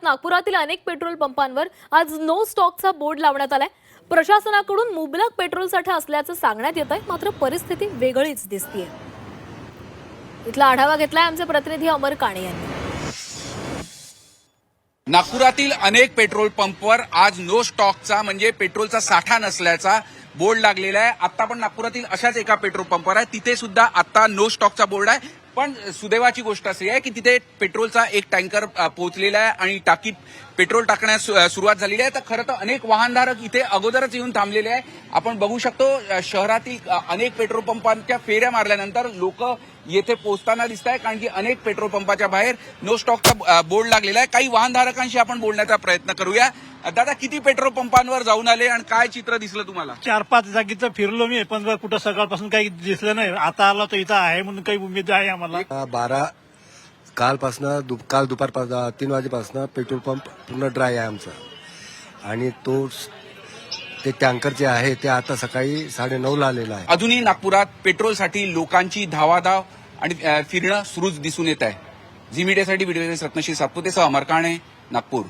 नागपुरातील अनेक पेट्रोल पंपांवर आज नो स्टॉकचा बोर्ड लावण्यात आलाय। प्रशासनाकडून मुबलक पेट्रोल साठा असल्याचं सांगण्यात येत आहे, मात्र परिस्थिती वेगळीच दिसतीये। इथला आढावा घेतलाय आमचे प्रतिनिधी अमर काणे यांनी। नागपुरातील अनेक पेट्रोल पंपवर आज नो स्टॉकचा म्हणजे पेट्रोलचा साठा नसल्याचा बोर्ड लागलेला आहे। आता पण नागपुरातील अशाच एका पेट्रोल पंपवर आहे, तिथे सुद्धा आता नो स्टॉकचा बोर्ड आहे। पण सुदैवाची गोष्ट अशी आहे की तिथे पेट्रोलचा एक टँकर पोहोचलेला आहे आणि टाकीत पेट्रोल टाकण्यास सुरुवात झालेली आहे। तर खरं तर अनेक वाहनधारक इथे अगोदरच येऊन थांबलेले आहे। आपण बघू शकतो शहरातील अनेक पेट्रोल पंपांच्या फेऱ्या मारल्यानंतर लोक येथे पोहोचताना दिसत आहे, कारण की अनेक पेट्रोल पंपाच्या बाहेर नो स्टॉकचा बोर्ड लागलेला आहे। काही वाहनधारकांशी आपण बोलण्याचा प्रयत्न करूया। दादा, किती पेट्रोल पंपांवर जाऊन आले आणि काय चित्र दिसलं तुम्हाला? 4-5 जागी तर फिरलो मी, पण कुठं सकाळपासून काही दिसलं नाही। आता आलो तर इथं आहे म्हणून काही उमेद आहे आम्हाला। 12 कालपासनं काल दुपार 3 वाजेपासून पेट्रोल पंप पूर्ण ड्राय आहे आमचा, आणि ते टँकर जे आहे ते आता सकाळी 9:30ला आलेला आहे। अजूनही नागपुरात पेट्रोलसाठी लोकांची धावाधाव आणि फिरणं सुरूच दिसून येत आहे। झी मीडियासाठी व्हिडिओ रत्नश्री सातपुतेसह अमर काणे, नागपूर।